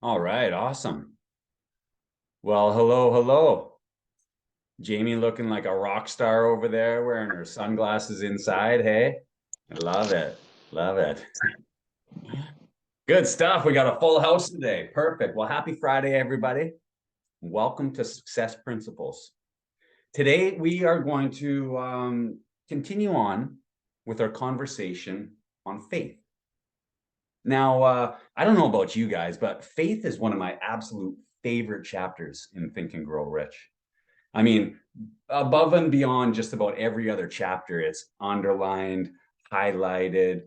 All right, awesome. Well, hello. Jamie looking like a rock star over there, wearing her sunglasses inside. Hey, I love it. Love it. Good stuff. We got a full house today. Perfect. Well, happy Friday, everybody. Welcome to Success Principles. Today, we are going to continue on with our conversation on faith. Now, I don't know about you guys, but faith is one of my absolute favorite chapters in Think and Grow Rich. I mean, above and beyond just about every other chapter, it's underlined, highlighted,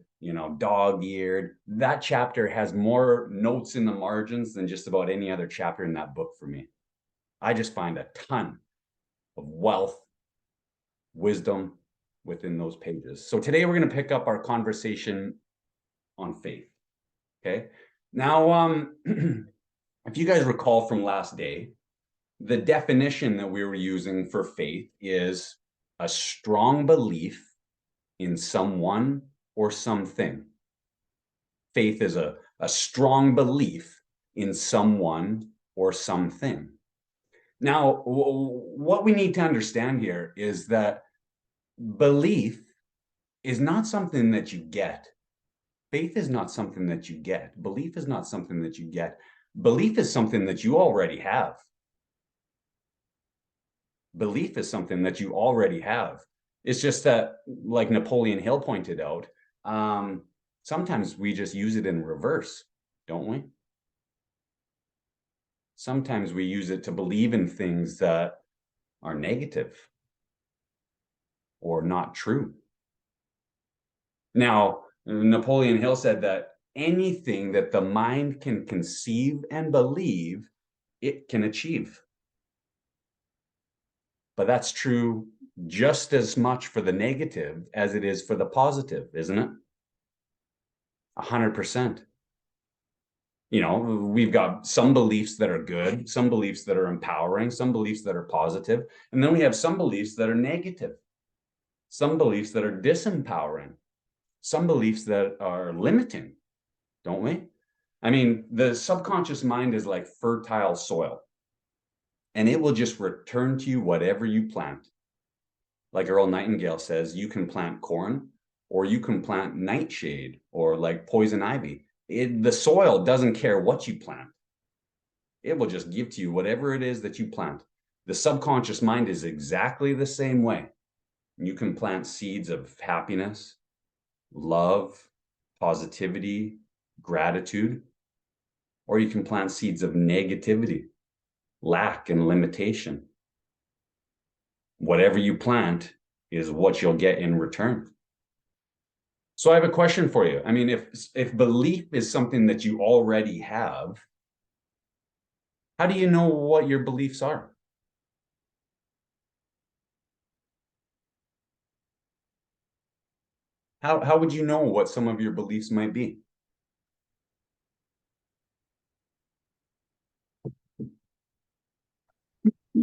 dog-eared. That chapter has more notes in the margins than just about any other chapter in that book for me. I just find a ton of wealth, wisdom within those pages. So today we're going to pick up our conversation on faith. Okay. Now, if you guys recall from last day, the definition that we were using for faith is a strong belief in someone or something. Faith is a strong belief in someone or something. Now, what we need to understand here is that belief is not something that you get. Faith is not something that you get. Belief is not something that you get. Belief is something that you already have. Belief is something that you already have. It's just that, like Napoleon Hill pointed out, sometimes we just use it in reverse, don't we? Sometimes we use it to believe in things that are negative or not true. Now, Napoleon Hill said that anything that the mind can conceive and believe, it can achieve. But that's true just as much for the negative as it is for the positive, isn't it? 100%. We've got some beliefs that are good, some beliefs that are empowering, some beliefs that are positive, and then we have some beliefs that are negative, some beliefs that are disempowering, some beliefs that are limiting, don't we? I mean, the subconscious mind is like fertile soil, and it will just return to you whatever you plant. Like Earl Nightingale says, you can plant corn or you can plant nightshade or like poison ivy. The soil doesn't care what you plant. It will just give to you whatever it is that you plant. The subconscious mind is exactly the same way. You can plant seeds of happiness, love, positivity, gratitude, or you can plant seeds of negativity, lack, and limitation. Whatever you plant is what you'll get in return. So I have a question for you. I mean, if belief is something that you already have, how do you know what your beliefs are? How would you know what some of your beliefs might be?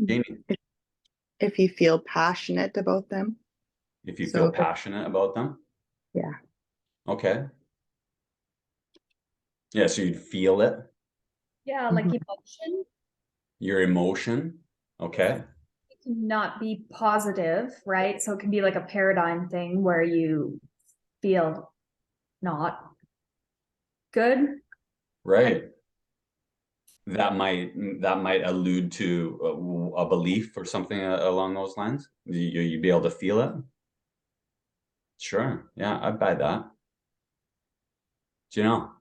Jamie, If you feel passionate about them. if you feel So, passionate about them? yeah. Okay. Yeah, so you'd feel it, Yeah, like Mhm. emotion. your emotion. Okay. It can not be positive, right? So it can be like a paradigm thing where you feel not good. Right. That might allude to a belief or something along those lines. You'd be able to feel it. Sure. Yeah, I'd buy that. Do you know?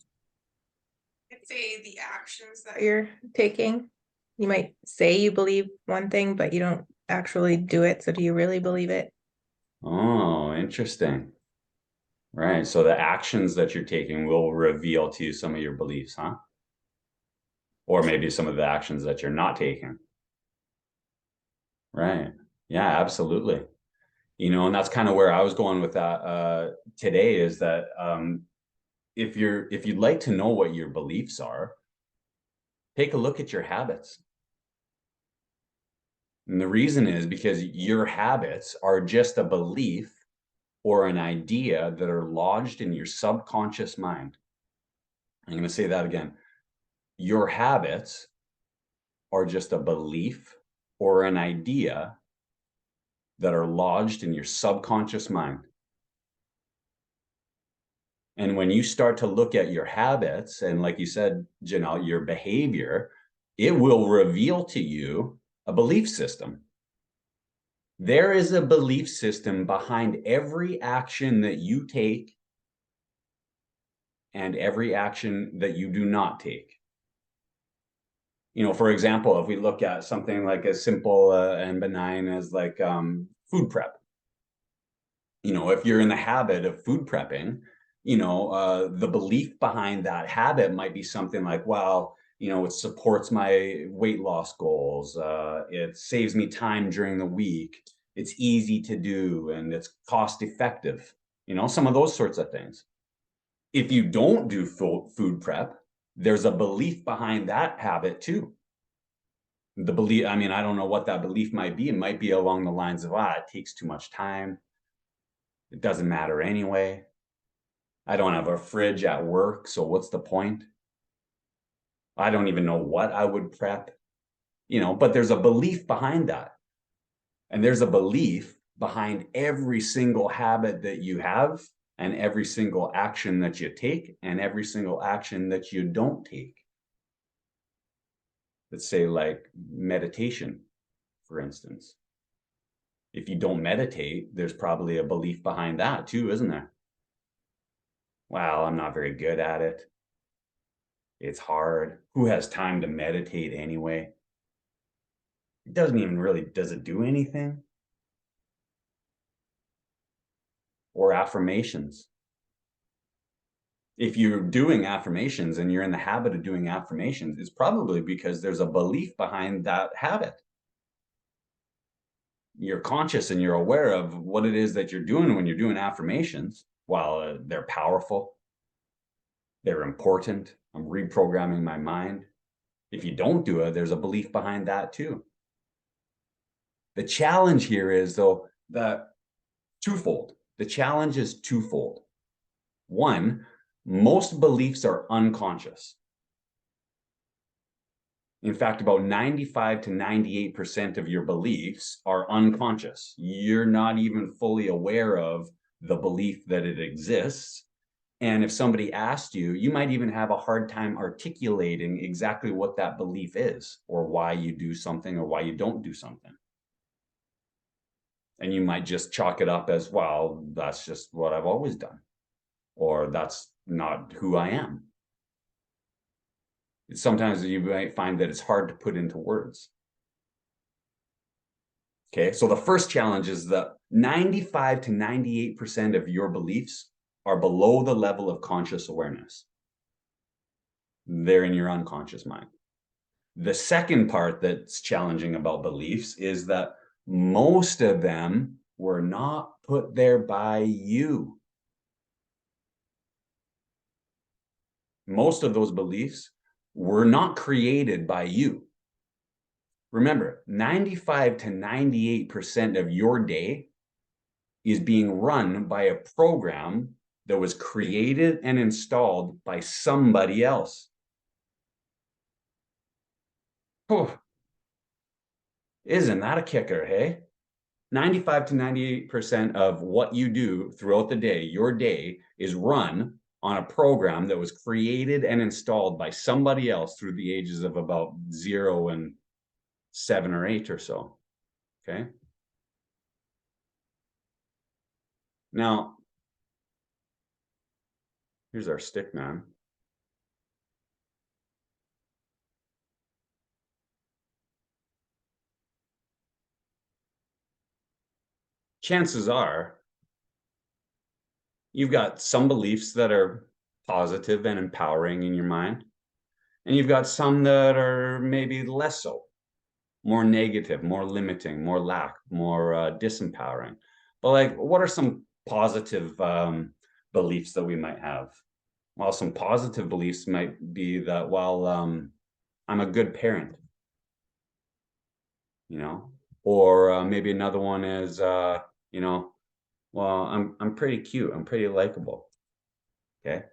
I'd say the actions that you're taking. You might say you believe one thing, but you don't actually do it. So do you really believe it? Oh, interesting. Right. So the actions that you're taking will reveal to you some of your beliefs, huh? Or maybe some of the actions that you're not taking. Right. Yeah, absolutely. And that's kind of where I was going with that today is that if you'd like to know what your beliefs are, take a look at your habits. And the reason is because your habits are just a belief or an idea that are lodged in your subconscious mind. I'm going to say that again. your habits are just a belief or an idea that are lodged in your subconscious mind. And when you start to look at your habits, and like you said, Janelle, your behavior, it will reveal to you a belief system. There is a belief system behind every action that you take and every action that you do not take. You know, for example, if we look at something like as simple and benign as like food prep, you know, if you're in the habit of food prepping, you know, the belief behind that habit might be something like, well, you know, it supports my weight loss goals. It saves me time during the week. It's easy to do and it's cost effective. You know, some of those sorts of things. If you don't do food prep, there's a belief behind that habit too. The belief, I mean, I don't know what that belief might be. It might be along the lines of, it takes too much time. It doesn't matter anyway. I don't have a fridge at work, so what's the point? I don't even know what I would prep, you know, but there's a belief behind that. And there's a belief behind every single habit that you have and every single action that you take and every single action that you don't take. Let's say like meditation, for instance. If you don't meditate, there's probably a belief behind that too, isn't there? Well, I'm not very good at it. It's hard. Who has time to meditate anyway? It doesn't even really, does it do anything? Or affirmations. If you're doing affirmations and you're in the habit of doing affirmations, it's probably because there's a belief behind that habit. You're conscious and you're aware of what it is that you're doing when you're doing affirmations. While they're powerful, they're important. I'm reprogramming my mind. If you don't do it, there's a belief behind that too. The challenge here is, though, that twofold. The challenge is twofold. One, most beliefs are unconscious. In fact, about 95 to 98% of your beliefs are unconscious. You're not even fully aware of the belief that it exists. And if somebody asked you, you might even have a hard time articulating exactly what that belief is, or why you do something or why you don't do something. And you might just chalk it up as, well, that's just what I've always done, or that's not who I am. Sometimes you might find that it's hard to put into words. Okay, so the first challenge is that 95 to 98% of your beliefs are below the level of conscious awareness. They're in your unconscious mind. The second part that's challenging about beliefs is that most of them were not put there by you. Most of those beliefs were not created by you. Remember, 95 to 98% of your day is being run by a program that was created and installed by somebody else. Oh, isn't that a kicker, hey? 95 to 98% of what you do throughout the day, your day, is run on a program that was created and installed by somebody else through the ages of about 0 and 7 or 8 or so. Okay. Now, here's our stick man. Chances are you've got some beliefs that are positive and empowering in your mind, and you've got some that are maybe less so, more negative, more limiting, more lack, more disempowering. But like, what are some positive beliefs that we might have? Well, some positive beliefs might be that, well, I'm a good parent, you know, or maybe another one is, you know, well, I'm pretty cute. I'm pretty likable. Okay.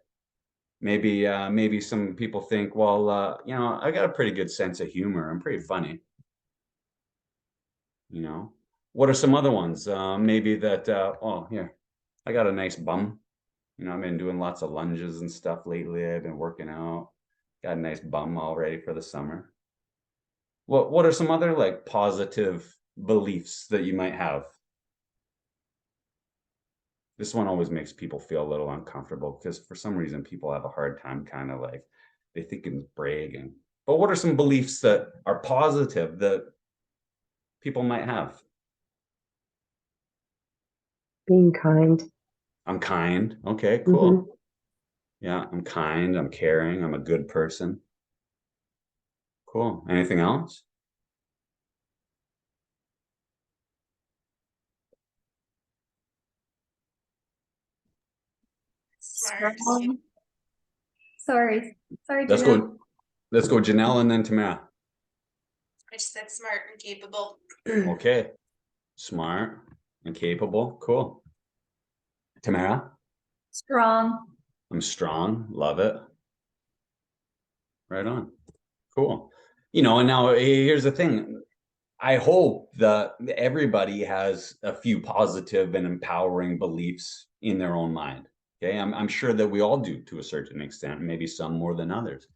Maybe some people think, well, you know, I got a pretty good sense of humor. I'm pretty funny. You know, what are some other ones? Maybe that, oh, here, I got a nice bum. You know, I've been doing lots of lunges and stuff lately. I've been working out. Got a nice bum all ready for the summer. What are some other like positive beliefs that you might have? This one always makes people feel a little uncomfortable because for some reason people have a hard time kind of like they think it's bragging. But what are some beliefs that are positive that people might have? Being kind. I'm kind. Okay, cool. Mhm. Yeah, I'm kind, I'm caring, I'm a good person. Cool. Anything else? Smart. Strong. Sorry, Let's Janelle. go. Let's go Janelle and then Tamara. I just said smart and capable. Okay. Smart and capable. Cool. Tamara, Strong. I'm strong. Love it. Right on. Cool. You know, and now here's the thing. I hope that everybody has a few positive and empowering beliefs in their own mind. Okay. I'm sure that we all do to a certain extent, maybe some more than others.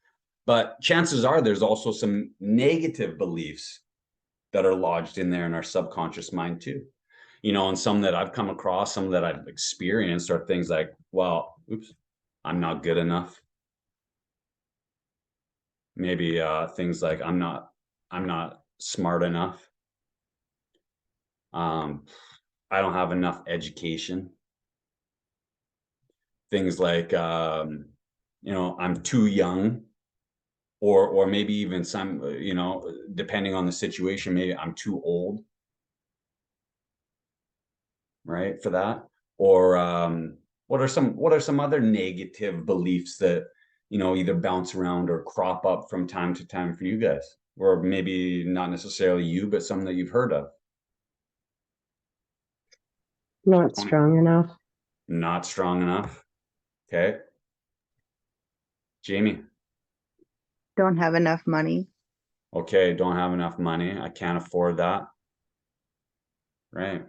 But chances are there's also some negative beliefs that are lodged in there in our subconscious mind too. You know, and some that I've come across, some that I've experienced are things like, well, oops, I'm not good enough. Maybe things like I'm not smart enough. I don't have enough education. Things like you know, I'm too young, or maybe even some, you know, depending on the situation, maybe I'm too old, right, for that. Or what are some other negative beliefs that, you know, either bounce around or crop up from time to time for you guys? Or maybe not necessarily you, but some that you've heard of. Not strong enough. Not strong enough. Okay. Jamie. Don't have enough money. Okay, don't have enough money. I can't afford that. Right.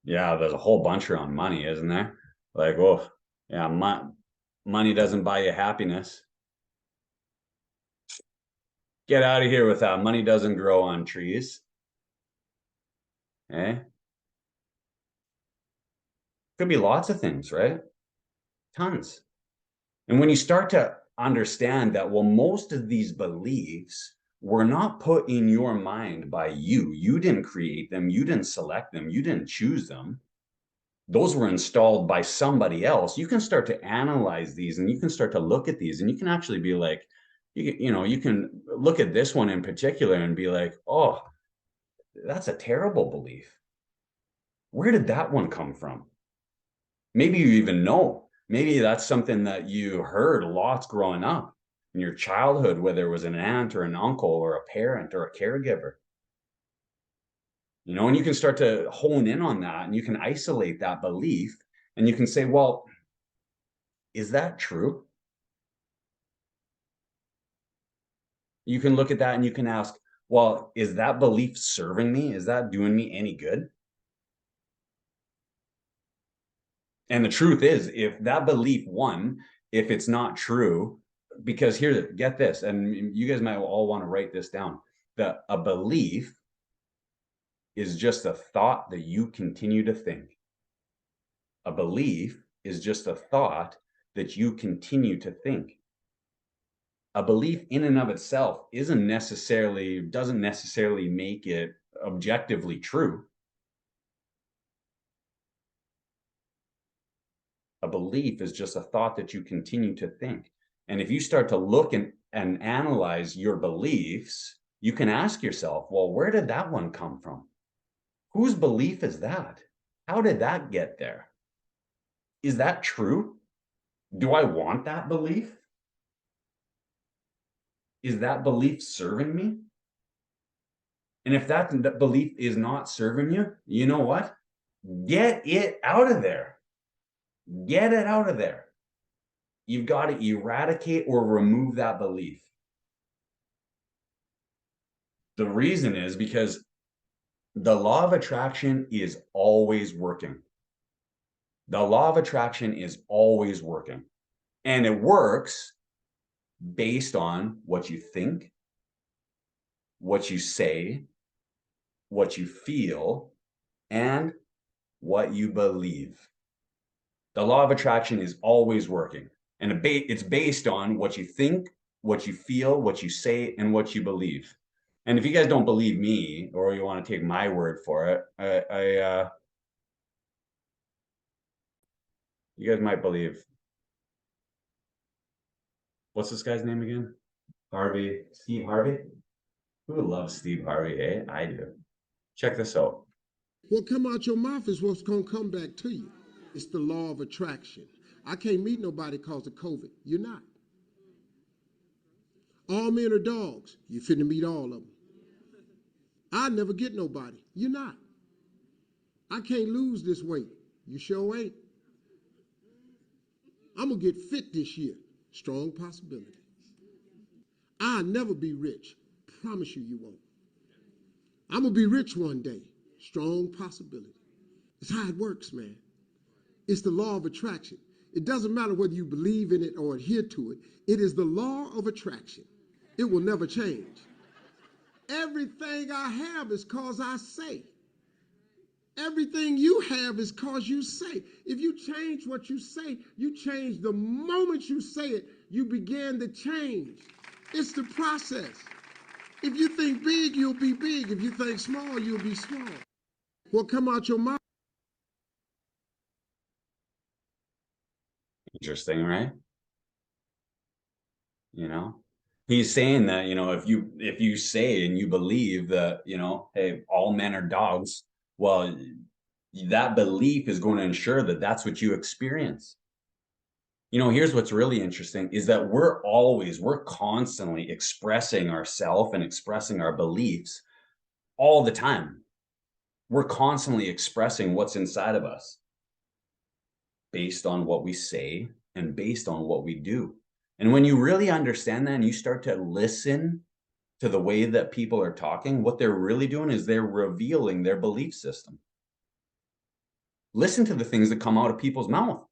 Yeah, there's a whole bunch around money, isn't there? Like, oh, yeah, money doesn't buy you happiness. Get out of here with that. Money doesn't grow on trees. Eh? Could be lots of things, right? Tons. And when you start to understand that, well, most of these beliefs were not put in your mind by you. You didn't create them. You didn't select them. You didn't choose them. Those were installed by somebody else. You can start to analyze these and you can start to look at these and you can actually be like, you know, you can look at this one in particular and be like, oh, that's a terrible belief. Where did that one come from? Maybe you even know. Maybe that's something that you heard lots growing up in your childhood, whether it was an aunt or an uncle or a parent or a caregiver. You know, and you can start to hone in on that and you can isolate that belief and you can say, well, is that true? You can look at that and you can ask, well, is that belief serving me? Is that doing me any good? And the truth is, if that belief, one, if it's not true, because here, get this, and you guys might all want to write this down, that a belief is just a thought that you continue to think. A belief is just a thought that you continue to think. A belief in and of itself doesn't necessarily make it objectively true. A belief is just a thought that you continue to think. And if you start to look and analyze your beliefs, you can ask yourself, well, where did that one come from? Whose belief is that? How did that get there? Is that true? Do I want that belief? Is that belief serving me? And if that belief is not serving you, you know what? Get it out of there. Get it out of there. You've got to eradicate or remove that belief. The reason is because the law of attraction is always working. The law of attraction is always working. And it works based on what you think, what you say, what you feel, and what you believe. The law of attraction is always working. And it's based on what you think, what you feel, what you say, and what you believe. And if you guys don't believe me, or you want to take my word for it, you guys might believe. What's this guy's name again? Harvey, Steve Harvey? Who loves Steve Harvey, eh? I do. Check this out. What come out your mouth is what's gonna come back to you. It's the law of attraction. I can't meet nobody because of COVID. You're not. All men are dogs. You finna meet all of them. I never get nobody. You're not. I can't lose this weight. You sure ain't. I'm gonna get fit this year. Strong possibility. I'll never be rich. Promise you, you won't. I'm gonna be rich one day. Strong possibility. It's how it works, man. It's the law of attraction. It doesn't matter whether you believe in it or adhere to it. It is the law of attraction. It will never change. Everything I have is cause I say. Everything you have is cause you say. If you change what you say, you change the moment you say it, you begin to change. It's the process. If you think big, you'll be big. If you think small, you'll be small. What come out your mouth? Interesting, right? You know, he's saying that, you know, if you say and you believe that, you know, hey, all men are dogs, well, that belief is going to ensure that that's what you experience. You know, here's what's really interesting is that we're constantly expressing ourselves and expressing our beliefs all the time. We're constantly expressing what's inside of us based on what we say and based on what we do. And when you really understand that and you start to listen to the way that people are talking, what they're really doing is they're revealing their belief system. Listen to the things that come out of people's mouth.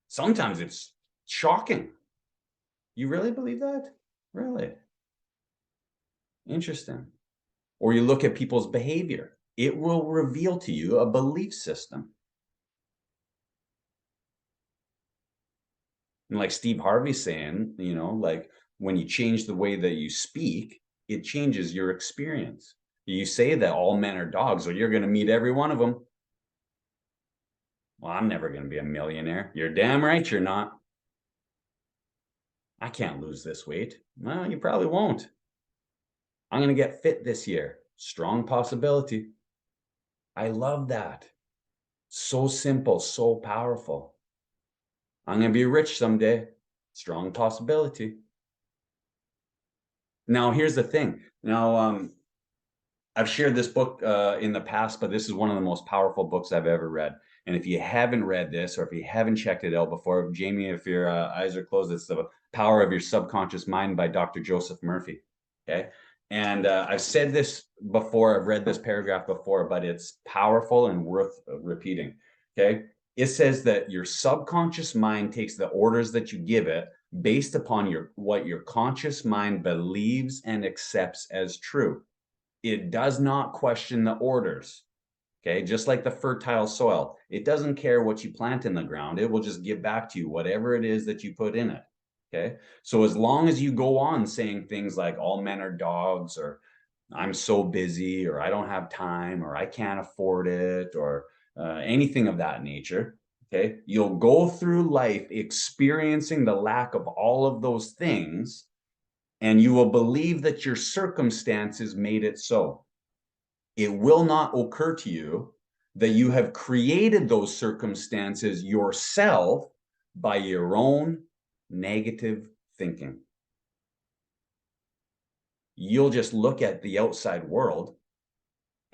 Sometimes it's shocking. You really believe that? Really? Interesting. Or you look at people's behavior. It will reveal to you a belief system. And like Steve Harvey's saying, you know, like when you change the way that you speak, it changes your experience. You say that all men are dogs, or you're going to meet every one of them. Well, I'm never going to be a millionaire. You're damn right you're not. I can't lose this weight. Well, you probably won't. I'm going to get fit this year. Strong possibility. I love that. So simple, so powerful. I'm going to be rich someday. Strong possibility. Now, here's the thing. Now, I've shared this book in the past, but this is one of the most powerful books I've ever read. And if you haven't read this, or if you haven't checked it out before, Jamie, if your eyes are closed, it's The Power of Your Subconscious Mind by Dr. Joseph Murphy. Okay. And I've said this before, I've read this paragraph before, but it's powerful and worth repeating. Okay. It says that your subconscious mind takes the orders that you give it based upon what your conscious mind believes and accepts as true. It does not question the orders. Okay, just like the fertile soil, it doesn't care what you plant in the ground. It will just give back to you whatever it is that you put in it. Okay, so as long as you go on saying things like all men are dogs, or I'm so busy, or I don't have time, or I can't afford it, or anything of that nature, okay, you'll go through life experiencing the lack of all of those things, and you will believe that your circumstances made it so. It will not occur to you that you have created those circumstances yourself by your own negative thinking. You'll just look at the outside world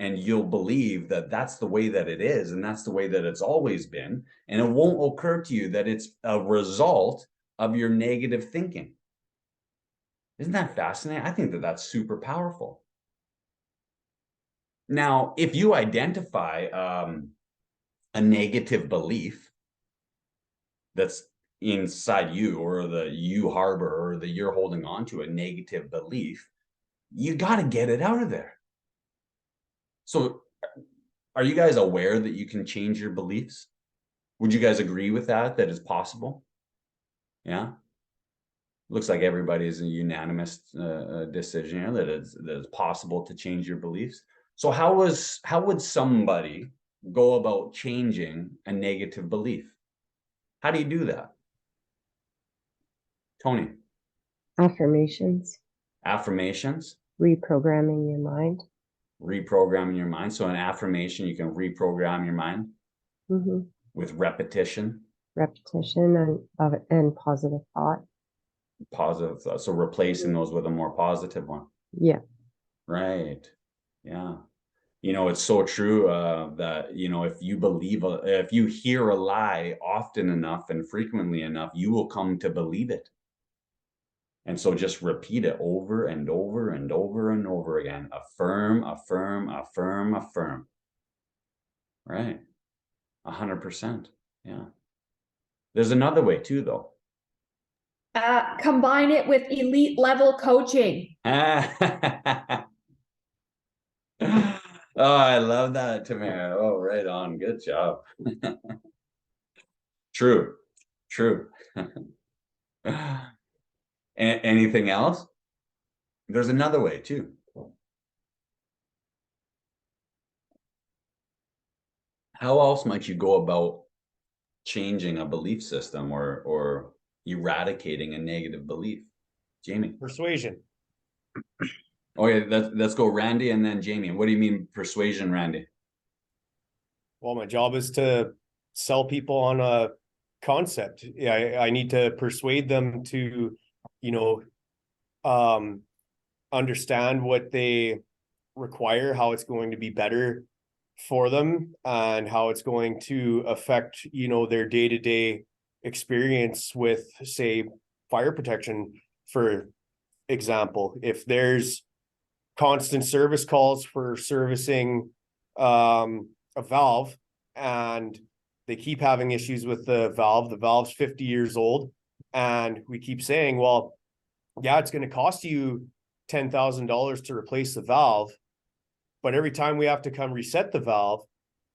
and you'll believe that that's the way that it is, and that's the way that it's always been, and it won't occur to you that it's a result of your negative thinking. Isn't that fascinating? I think that that's super powerful. Now, if you identify a negative belief that's inside you, or that you harbor, or that you're holding on to a negative belief, you got to get it out of there. So are you guys aware that you can change your beliefs? Would you guys agree with that it's possible? Yeah. Looks like everybody is a unanimous decision here that it's possible to change your beliefs. So how would somebody go about changing a negative belief? How do you do that? Tony? Affirmations, Affirmations? reprogramming your mind. Reprogramming your mind. So an affirmation, you can reprogram your mind Hmm. with repetition. Repetition and positive thought. Positive thought. So replacing those with a more positive one. Yeah. Right. Yeah. You know, it's so true that, you know, if you hear a lie often enough and frequently enough, you will come to believe it. And so just repeat it over and over and over and over again. Affirm, affirm, affirm, affirm. Right. 100%. Yeah. There's another way too, though. Combine it with elite level coaching. Oh, I love that, Tamara. Oh, right on. Good job. True. True. Anything else? There's another way too. How else might you go about changing a belief system or eradicating a negative belief? Jamie? Persuasion. Okay, let's go Randy and then Jamie. What do you mean persuasion, Randy? Well, my job is to sell people on a concept. Yeah, I need to persuade them to, you know, understand what they require, how it's going to be better for them, and how it's going to affect, you know, their day-to-day experience with, say, fire protection, for example. If there's constant service calls for servicing a valve, and they keep having issues with the valve's 50 years old, and we keep saying, well, yeah, it's going to cost you $10,000 to replace the valve, but every time we have to come reset the valve,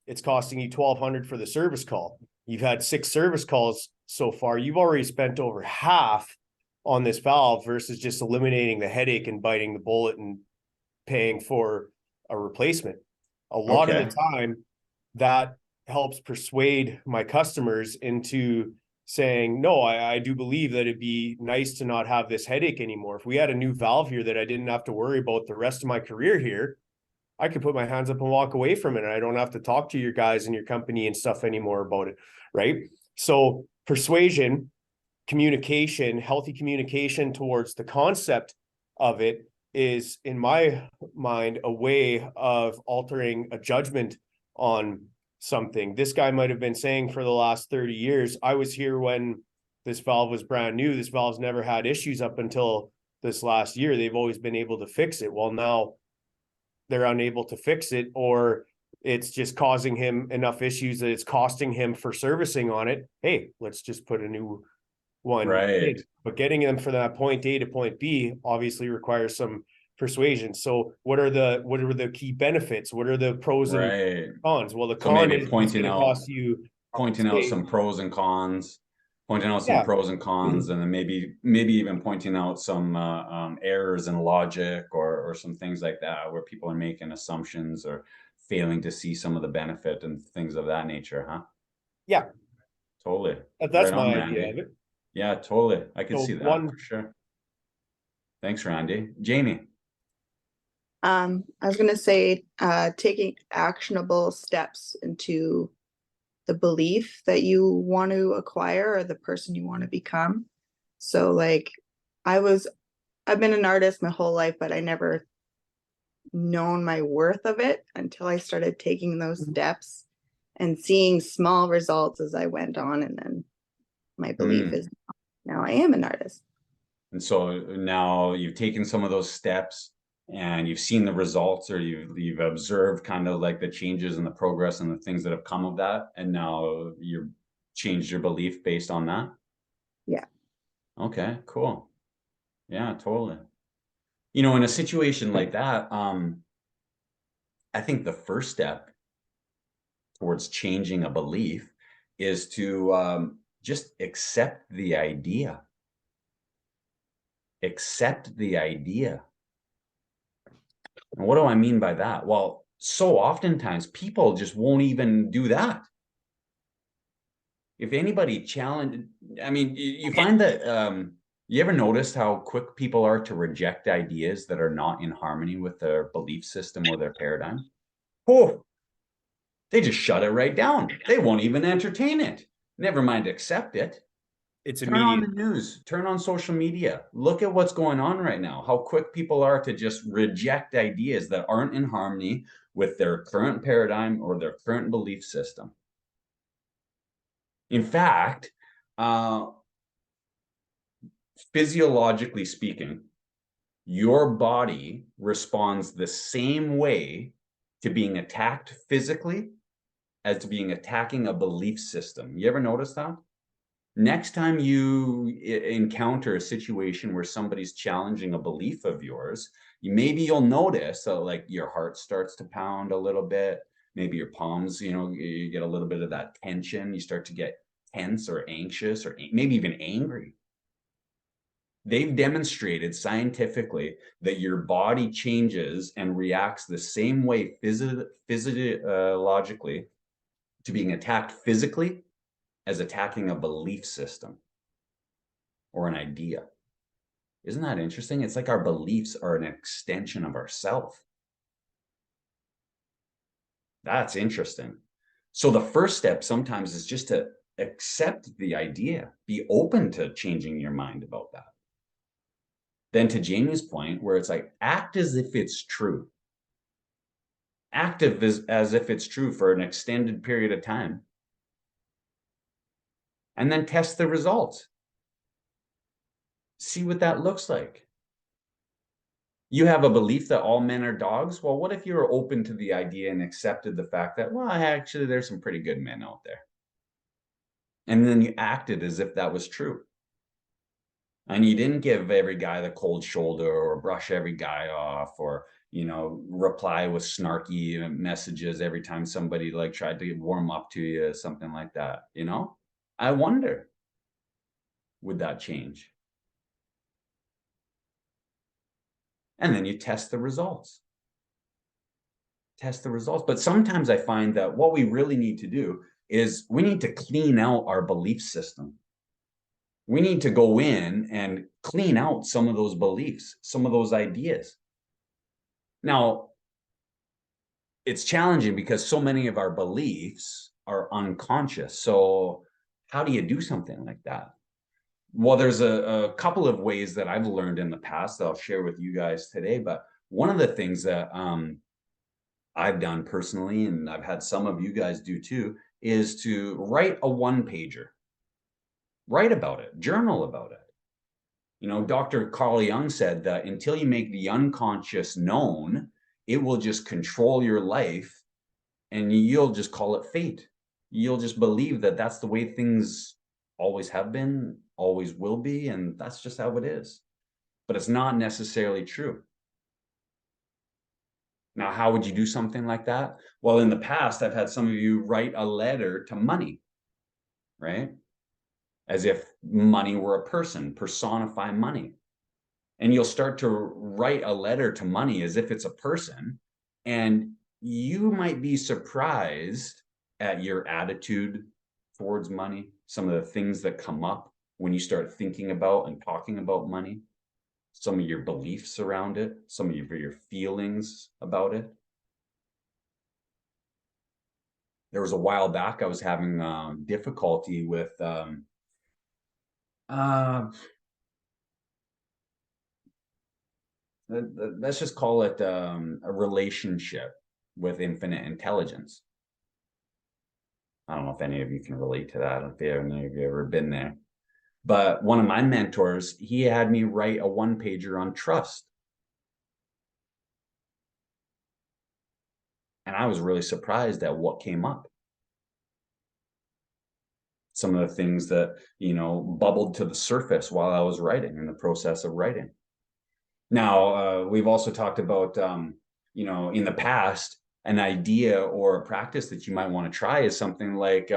it's costing you $1,200 for the service call. You've had 6 service calls so far. You've already spent over half on this valve versus just eliminating the headache and biting the bullet and paying for a replacement. A lot of the time, that helps persuade my customers into saying, no, I do believe that it'd be nice to not have this headache anymore. If we had a new valve here that I didn't have to worry about the rest of my career here, I could put my hands up and walk away from it, and I don't have to talk to your guys and your company and stuff anymore about it, right? So persuasion, communication, healthy communication towards the concept of it is, in my mind, a way of altering a judgment on something. This guy might have been saying for the last 30 years, I was here when this valve was brand new. This valve's never had issues up until this last year. They've always been able to fix it. Well, now they're unable to fix it, or it's just causing him enough issues that it's costing him for servicing on it. Hey, let's just put a new one. Right. But getting them from that point A to point B obviously requires some persuasion. So what are the key benefits? What are the pros and cons? Well, the So con maybe is it's going to cost you, pointing out some pros and cons, and then maybe even pointing out some errors in logic or some things like that, where people are making assumptions or failing to see some of the benefit and things of that nature, huh? Yeah. Totally. That's my idea of it. Yeah, totally. I could see that for sure. Thanks, Randy. Jamie. I was gonna say, taking actionable steps into the belief that you want to acquire or the person you want to become. So like I've been an artist my whole life, but I never known my worth of it until I started taking those Mhm. steps and seeing small results as I went on. And then my belief is now I am an artist. And so now you've taken some of those steps and you've seen the results, or you've observed kind of like the changes and the progress and the things that have come of that. And now you've changed your belief based on that. Yeah. Okay, cool. Yeah, totally. You know, in a situation like that, I think the first step towards changing a belief is to just accept the idea. Accept the idea. And what do I mean by that? Well, so oftentimes people just won't even do that. If anybody challenge, I mean, you find that you ever noticed how quick people are to reject ideas that are not in harmony with their belief system or their paradigm? Oh, they just shut it right down. They won't even entertain it. Never mind accept it. It's Turn on immediate. the news, turn on social media. Look at what's going on right now. How quick people are to just reject ideas that aren't in harmony with their current paradigm or their current belief system. In fact, physiologically speaking, your body responds the same way to being attacked physically as to being attacking a belief system. You ever notice that? Next time you encounter a situation where somebody's challenging a belief of yours, maybe you'll notice like your heart starts to pound a little bit. Maybe your palms, you get a little bit of that tension. You start to get tense or anxious or maybe even angry. They've demonstrated scientifically that your body changes and reacts the same way physiologically to being attacked physically as attacking a belief system or an idea. Isn't that interesting? It's like our beliefs are an extension of ourself. That's interesting. So the first step sometimes is just to accept the idea, be open to changing your mind about that. Then to Jamie's point, where it's like, act as if it's true. Act as if it's true for an extended period of time. And then test the results. See what that looks like. You have a belief that all men are dogs. Well, what if you were open to the idea and accepted the fact that, well, actually, there's some pretty good men out there. And then you acted as if that was true. And you didn't give every guy the cold shoulder or brush every guy off or, reply with snarky messages every time somebody like tried to warm up to you, something like that. I wonder, would that change? And then you test the results. Test the results. But sometimes I find that what we really need to do is we need to clean out our belief system. We need to go in and clean out some of those beliefs, some of those ideas. Now, it's challenging because so many of our beliefs are unconscious. So how do you do something like that? Well, there's a couple of ways that I've learned in the past that I'll share with you guys today. But one of the things that I've done personally, and I've had some of you guys do too, is to write a one-pager. Write about it, journal about it. Dr. Carl Jung said that until you make the unconscious known, it will just control your life and you'll just call it fate. You'll just believe that that's the way things always have been, always will be, and that's just how it is. But it's not necessarily true. Now, how would you do something like that? Well, in the past, I've had some of you write a letter to money, right? As if money were a person, personify money. And you'll start to write a letter to money as if it's a person. And you might be surprised at your attitude towards money, some of the things that come up when you start thinking about and talking about money, some of your beliefs around it, some of your feelings about it. There was a while back I was having difficulty with let's just call it a relationship with infinite intelligence. I don't know if any of you can relate to that, if any of you ever been there. But one of my mentors, he had me write a one-pager on trust. And I was really surprised at what came up. Some of the things that, you know, bubbled to the surface while I was writing, in the process of writing. Now, we've also talked about, you know, in the past, an idea or a practice that you might want to try is something like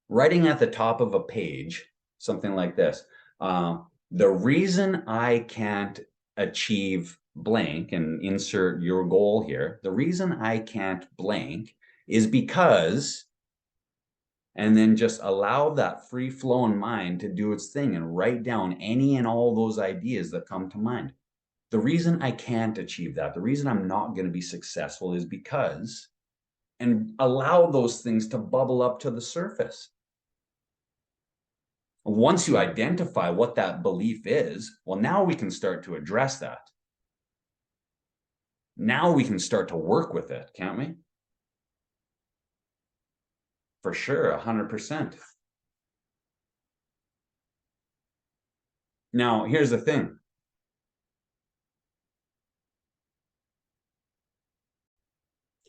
writing at the top of a page, something like this. The reason I can't achieve blank, and insert your goal here, the reason I can't blank is because, and then just allow that free flowing mind to do its thing and write down any and all those ideas that come to mind. The reason I can't achieve that, the reason I'm not going to be successful is because, and allow those things to bubble up to the surface. Once you identify what that belief is, well, now we can start to address that. Now we can start to work with it, can't we? For sure, 100%. Now, here's the thing.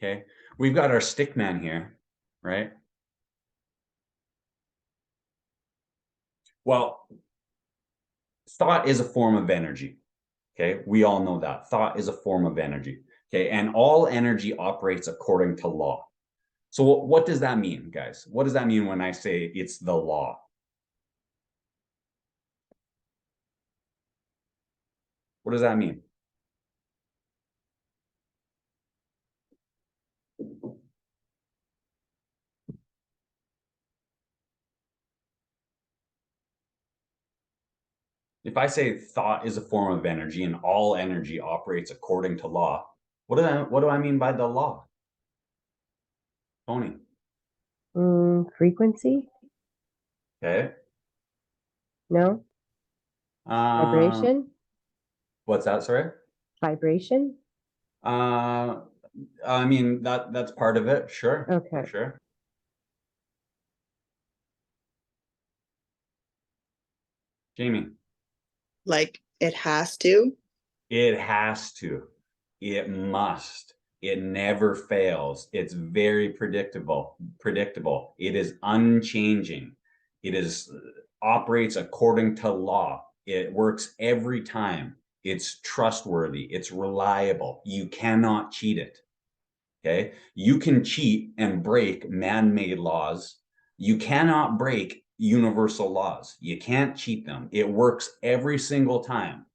Okay, we've got our stick man here, right? Well, thought is a form of energy. Okay, we all know that. Thought is a form of energy. Okay, and all energy operates according to law. So what does that mean, guys? What does that mean when I say it's the law? What does that mean? If I say thought is a form of energy and all energy operates according to law, what do I mean by the law? Tony? Frequency? Okay. No? Vibration? What's that, sorry? Vibration? I mean, that's part of it, sure. Okay. For sure. Jamie? Like it has to. It has to. It must. It never fails. It's very predictable. It is unchanging. It is operates according to law. It works every time. It's trustworthy. It's reliable. You cannot cheat it. Okay? You can cheat and break man-made laws. You cannot break universal laws. You can't cheat them. It works every single time.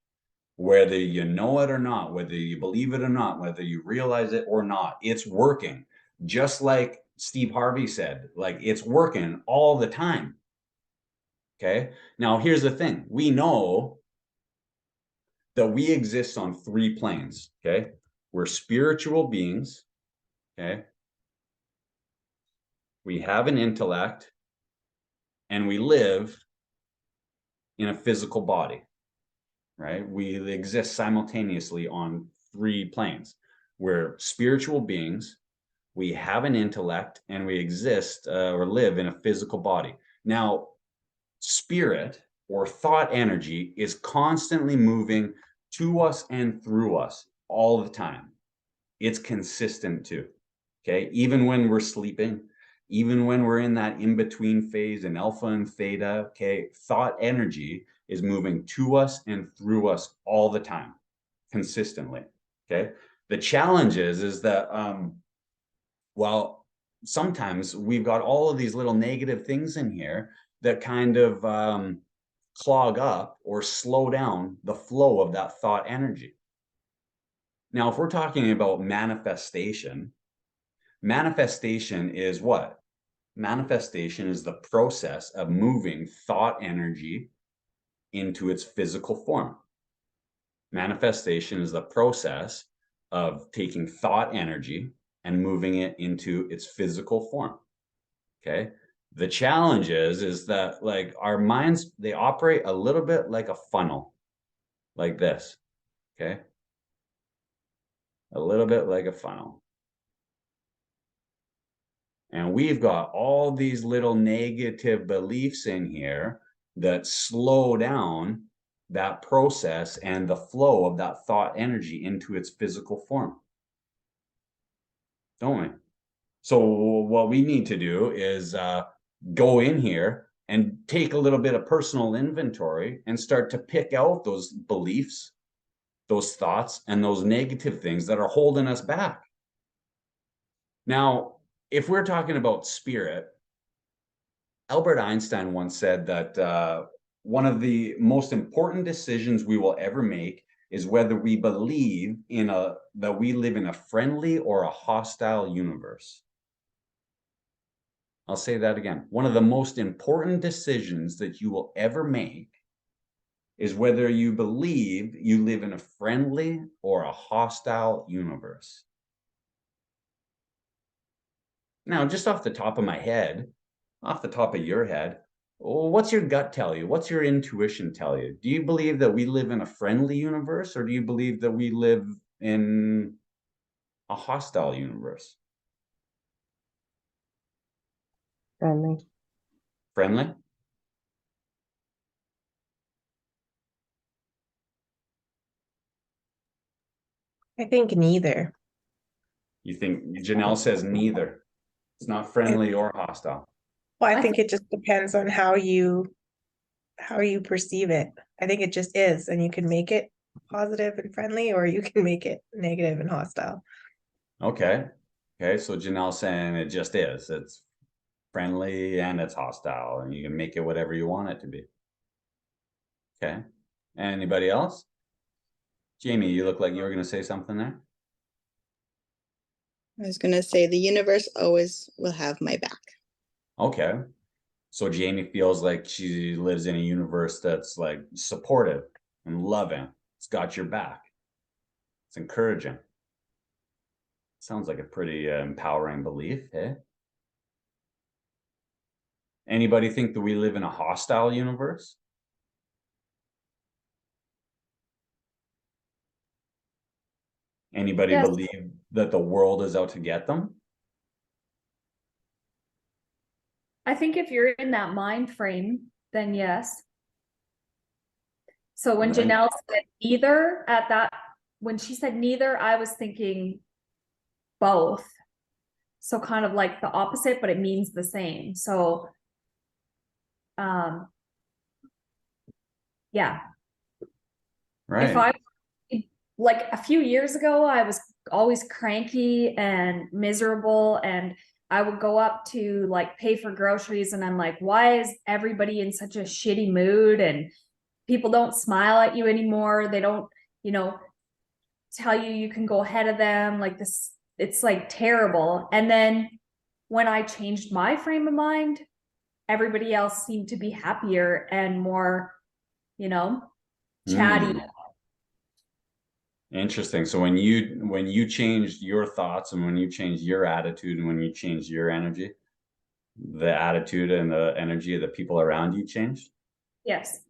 Whether you know it or not, whether you believe it or not, whether you realize it or not, it's working. Just like Steve Harvey said, like it's working all the time. Okay. Now, here's the thing. We know that we exist on 3 planes. Okay. We're spiritual beings. Okay. We have an intellect and we live in a physical body. Right? We exist simultaneously on 3 planes. We're spiritual beings, we have an intellect, and we exist or live in a physical body. Now, spirit or thought energy is constantly moving to us and through us all the time. It's consistent too. Okay. Even when we're sleeping, even when we're in that in-between phase in alpha and theta, okay, thought energy is moving to us and through us all the time, consistently. Okay. The challenge is that, well, sometimes we've got all of these little negative things in here that kind of clog up or slow down the flow of that thought energy. Now, if we're talking about manifestation, manifestation is what? Manifestation is the process of moving thought energy into its physical form. Manifestation is the process of taking thought energy and moving it into its physical form. Okay. The challenge is that like our minds, they operate a little bit like a funnel, like this. Okay. A little bit like a funnel. And we've got all these little negative beliefs in here that slow down that process and the flow of that thought energy into its physical form. Don't we? So what we need to do is go in here and take a little bit of personal inventory and start to pick out those beliefs, those thoughts, and those negative things that are holding us back. Now, if we're talking about spirit, Albert Einstein once said that one of the most important decisions we will ever make is whether we believe that we live in a friendly or a hostile universe. I'll say that again. One of the most important decisions that you will ever make is whether you believe you live in a friendly or a hostile universe. Now, just off the top of my head, off the top of your head, what's your gut tell you? What's your intuition tell you? Do you believe that we live in a friendly universe, or do you believe that we live in a hostile universe? Friendly. Friendly? I think neither. You think Janelle says neither. It's not friendly or hostile. Well, I I think it just depends on how you perceive it. I think it just is, and you can make it positive and friendly, or you can make it negative and hostile. Okay. Okay, so Janelle's saying it just is. It's friendly and it's hostile, and you can make it whatever you want it to be. Okay. Anybody else? Jamie, you look like you were going to say something there. I was gonna say the universe always will have my back. Okay. So Jamie feels like she lives in a universe that's like supportive and loving. It's got your back. It's encouraging. Sounds like a pretty empowering belief, eh? Anybody think that we live in a hostile universe? Anybody Yes. believe that the world is out to get them? I think if you're in that mind frame, then yes. So when Right. Janelle said neither when she said neither, I was thinking both. So kind of like the opposite, but it means the same. So, yeah. Right. If I, like a few years ago, I was always cranky and miserable, and I would go up to like pay for groceries and I'm like, why is everybody in such a shitty mood? And people don't smile at you anymore. They don't, tell you you can go ahead of them. Like this, it's like terrible. And then when I changed my frame of mind, everybody else seemed to be happier and more, chatty. Interesting. So when you changed your thoughts and when you changed your attitude and when you changed your energy, the attitude and the energy of the people around you changed? Yes.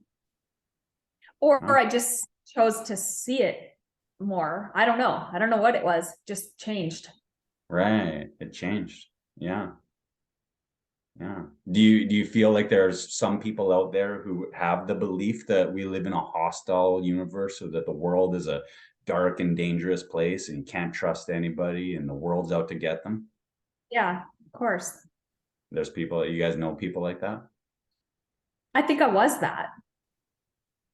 Or Huh. I just chose to see it more. I don't know. I don't know what it was. Just changed. Right. It changed. Yeah. Yeah. Do you feel like there's some people out there who have the belief that we live in a hostile universe, or that the world is a dark and dangerous place and you can't trust anybody and the world's out to get them? Yeah, of course. There's people, you guys know people like that? I think I was that.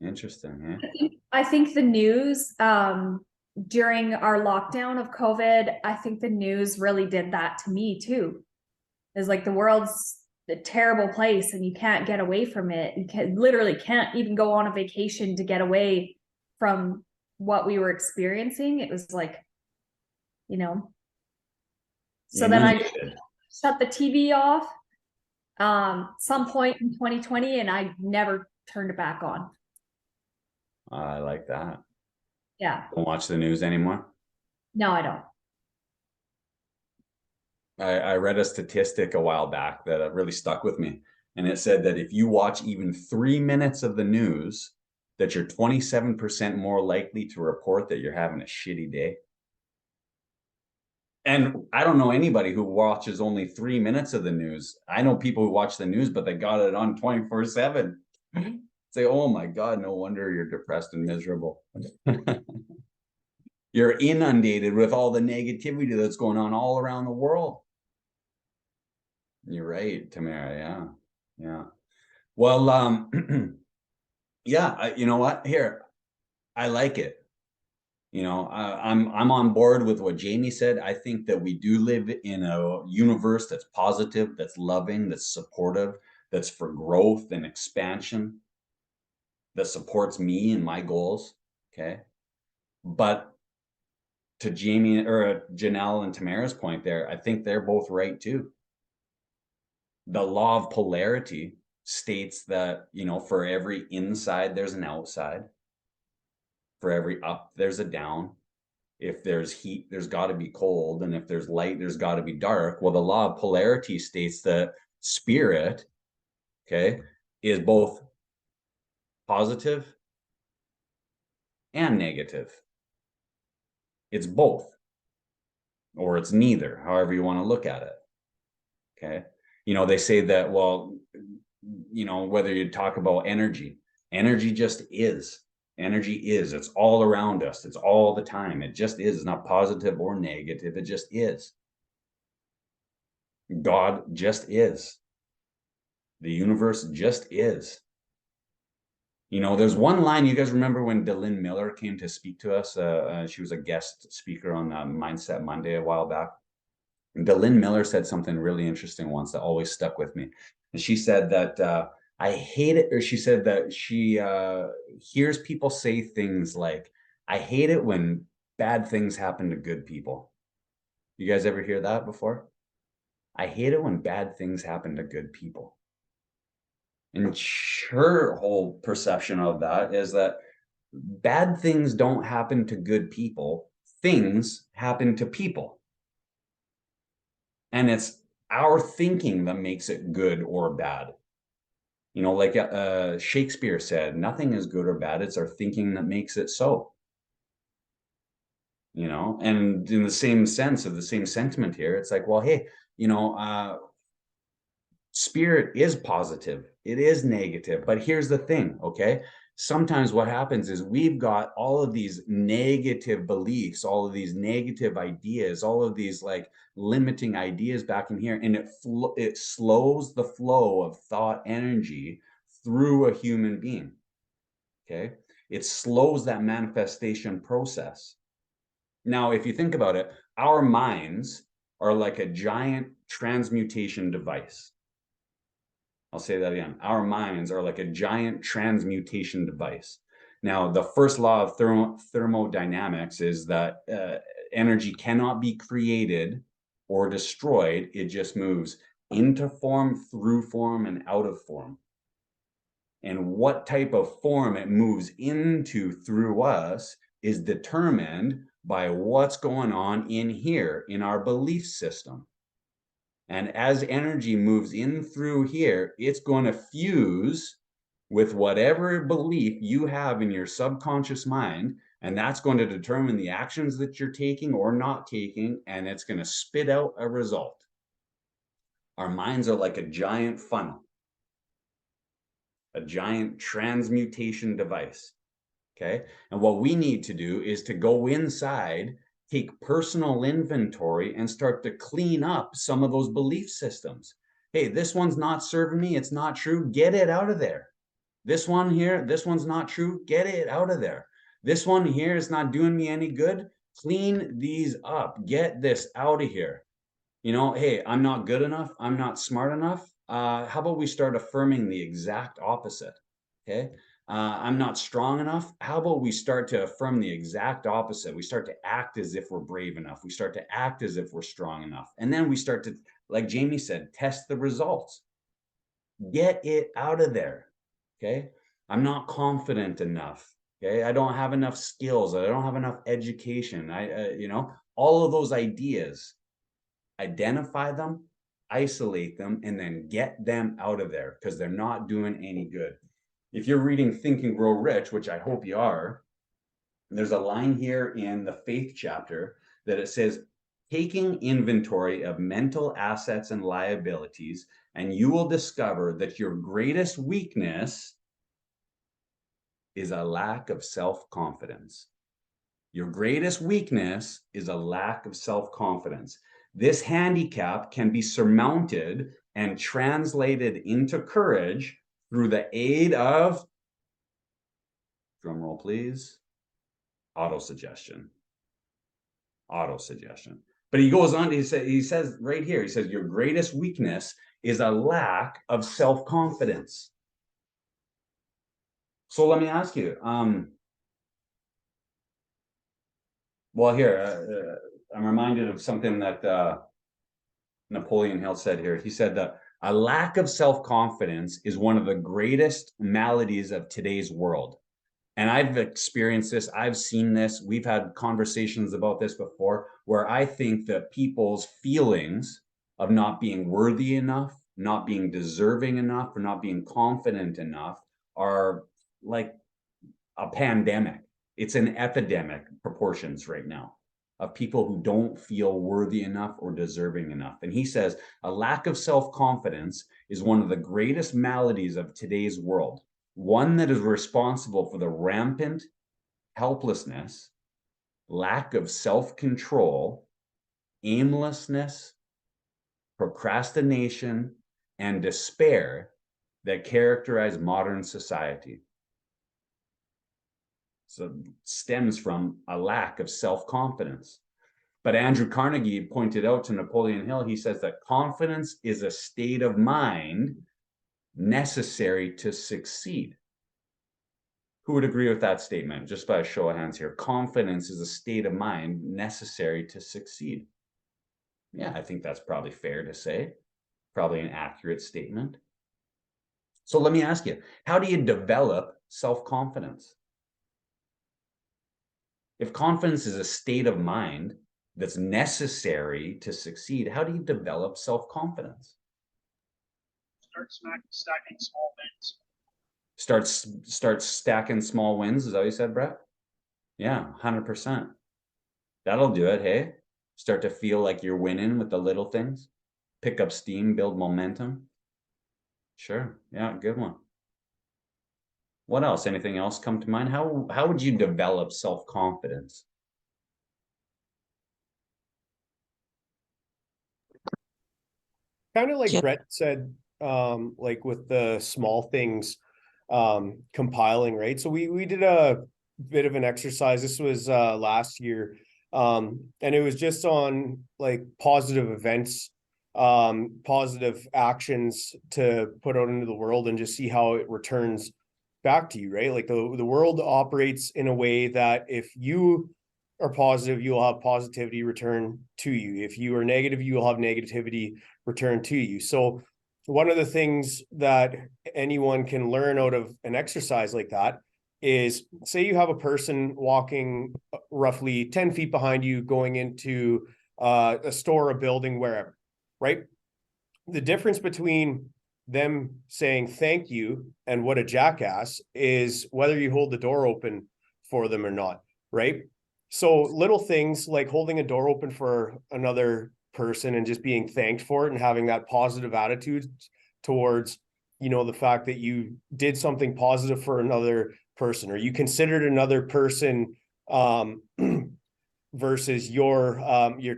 Interesting, eh? I think the news, during our lockdown of COVID, I think the news really did that to me too. It's like the world's a terrible place and you can't get away from it. You literally can't even go on a vacation to get away from what we were experiencing. It was like, so then I shut the TV off some point in 2020 and I never turned it back on. I like that. Yeah. Don't watch the news anymore. No, I don't. I read a statistic a while back that really stuck with me. And it said that if you watch even 3 minutes of the news that you're 27% more likely to report that you're having a shitty day. And I don't know anybody who watches only 3 minutes of the news. I know people who watch the news, but they got it on 24/7. Say, oh my God, no wonder you're depressed and miserable. You're inundated with all the negativity that's going on all around the world. You're right, Tamara. Yeah. Yeah. Well, yeah, you know what? Here, I like it. You know, I'm on board with what Jamie said. I think that we do live in a universe that's positive, that's loving, that's supportive, that's for growth and expansion, that supports me and my goals. Okay. But to Jamie or Janelle and Tamara's point there, I think they're both right too. The law of polarity states that, you know, for every inside, there's an outside. For every up, there's a down. If there's heat, there's got to be cold. And if there's light, there's got to be dark. Well, the law of polarity states that spirit, okay, is both positive and negative. It's both, or it's neither, however you want to look at it. Okay. You know, they say that, well, you know, whether you talk about energy, energy just is. Energy is. It's all around us. It's all the time. It just is. It's not positive or negative. It just is. God just is. The universe just is. You know, there's one line, you guys remember when Delynn Miller came to speak to us? She was a guest speaker on Mindset Monday a while back. And Delynn Miller said something really interesting once that always stuck with me. And she said that I hate it, or she said that she hears people say things like, I hate it when bad things happen to good people. You guys ever hear that before? I hate it when bad things happen to good people. And her whole perception of that is that bad things don't happen to good people. Things happen to people. And it's our thinking that makes it good or bad. You know, like Shakespeare said, nothing is good or bad. It's our thinking that makes it so. You know, and in the same sense of the same sentiment here, it's like, well, hey, you know, spirit is positive, it is negative, but here's the thing, okay? Sometimes what happens is we've got all of these negative beliefs, all of these negative ideas, all of these like limiting ideas back in here, and it slows the flow of thought energy through a human being. Okay, it slows that manifestation process. Now, if you think about it, our minds are like a giant transmutation device. I'll say that again. Our minds are like a giant transmutation device. Now, the first law of thermodynamics is that energy cannot be created or destroyed. It just moves into form, through form, and out of form. And what type of form it moves into through us is determined by what's going on in here in our belief system. And as energy moves in through here, it's going to fuse with whatever belief you have in your subconscious mind. And that's going to determine the actions that you're taking or not taking. And it's going to spit out a result. Our minds are like a giant funnel, a giant transmutation device. Okay. And what we need to do is to go inside, take personal inventory, and start to clean up some of those belief systems. Hey, this one's not serving me. It's not true. Get it out of there. This one here, this one's not true. Get it out of there. This one here is not doing me any good. Clean these up. Get this out of here. You know, hey, I'm not good enough. I'm not smart enough. How about we start affirming the exact opposite? Okay. I'm not strong enough. How about we start to affirm the exact opposite? We start to act as if we're brave enough. We start to act as if we're strong enough. And then we start to, like Jamie said, test the results. Get it out of there. Okay. I'm not confident enough. Okay. I don't have enough skills. I don't have enough education. You know, all of those ideas, identify them, isolate them, and then get them out of there because they're not doing any good. if you're reading Think and Grow Rich, which I hope you are, there's a line here in the faith chapter that it says, taking inventory of mental assets and liabilities, and you will discover that your greatest weakness is a lack of self-confidence. Your greatest weakness is a lack of self-confidence. This handicap can be surmounted and translated into courage through the aid of, drum roll please, autosuggestion. Autosuggestion. But he goes on, he says right here, he says, your greatest weakness is a lack of self-confidence. So let me ask you, well, here, I'm reminded of something that Napoleon Hill said here. He said that a lack of self-confidence is one of the greatest maladies of today's world. And I've experienced this, I've seen this, we've had conversations about this before, where I think that people's feelings of not being worthy enough, not being deserving enough, or not being confident enough are like a pandemic. It's an epidemic proportions right now of people who don't feel worthy enough or deserving enough. And he says a lack of self-confidence is one of the greatest maladies of today's world, one that is responsible for the rampant helplessness, lack of self-control, aimlessness, procrastination, and despair that characterize modern society. So it stems from a lack of self-confidence. But Andrew Carnegie pointed out to Napoleon Hill, he says that confidence is a state of mind necessary to succeed. Who would agree with that statement? Just by a show of hands here. Confidence is a state of mind necessary to succeed. Yeah, I think that's probably fair to say. Probably an accurate statement. So let me ask you, how do you develop self-confidence? If confidence is a state of mind that's necessary to succeed, how do you develop self-confidence? Start stacking small wins. Start stacking small wins, is that what you said, Brett? Yeah, 100%. That'll do it, hey? Start to feel like you're winning with the little things. Pick up steam, build momentum. Sure, yeah, good one. What else? Anything else come to mind? How would you develop self-confidence? Kind of like Yeah. Brett said, like with the small things, compiling, right? So we did a bit of an exercise. This was last year. And it was just on like positive events, positive actions to put out into the world and just see how it returns back to you, right? Like the world operates in a way that if you are positive, you'll have positivity return to you. If you are negative, you will have negativity return to you. So one of the things that anyone can learn out of an exercise like that is, say you have a person walking roughly 10 feet behind you going into a store, a building, wherever, right? The difference between them saying thank you and what a jackass is whether you hold the door open for them or not, right? So little things like holding a door open for another person and just being thanked for it and having that positive attitude towards, you know, the fact that you did something positive for another person, or you considered another person versus your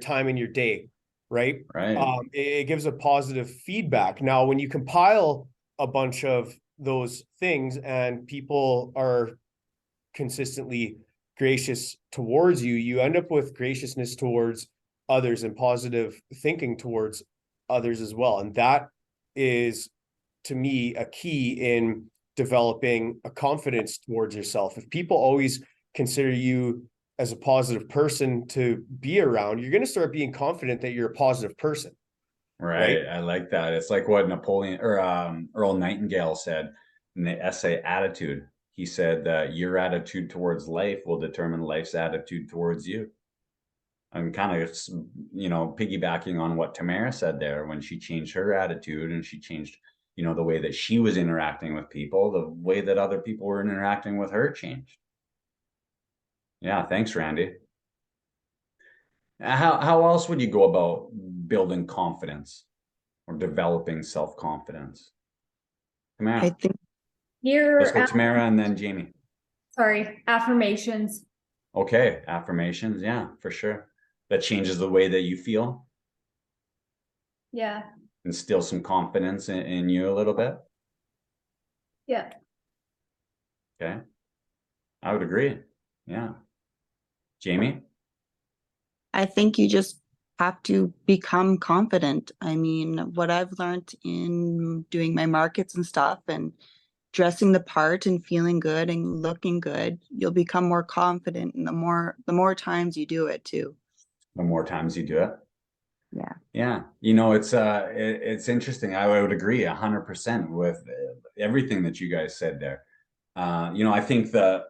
time in your day, right? Right. It gives a positive feedback. Now, when you compile a bunch of those things and people are consistently gracious towards you, you end up with graciousness towards others and positive thinking towards others as well. And that is, to me, a key in developing a confidence towards yourself. If people always consider you as a positive person to be around, you're going to start being confident that you're a positive person. Right. I like that. It's like what Napoleon or Earl Nightingale said in the essay Attitude. He said that your attitude towards life will determine life's attitude towards you. I'm kind of, you know, piggybacking on what Tamara said there when she changed her attitude and she changed you know, the way that she was interacting with people, the way that other people were interacting with her changed. Yeah, thanks, Randy. How else would you go about building confidence or developing self-confidence? I Tamara, think let's go Your, Tamara and then Jamie. sorry, affirmations. Okay, affirmations, yeah, for sure. That changes the way that you feel, Yeah, instill some confidence in you a little bit. yeah. Okay, I would agree. Yeah. Jamie? I think you just have to become confident. I mean, what I've learned in doing my markets and stuff and dressing the part and feeling good and looking good, you'll become more confident, and the more times you do it too. The more times you do it. Yeah. Yeah, you know, it's interesting. I would agree 100% with everything that you guys said there. You know, I think the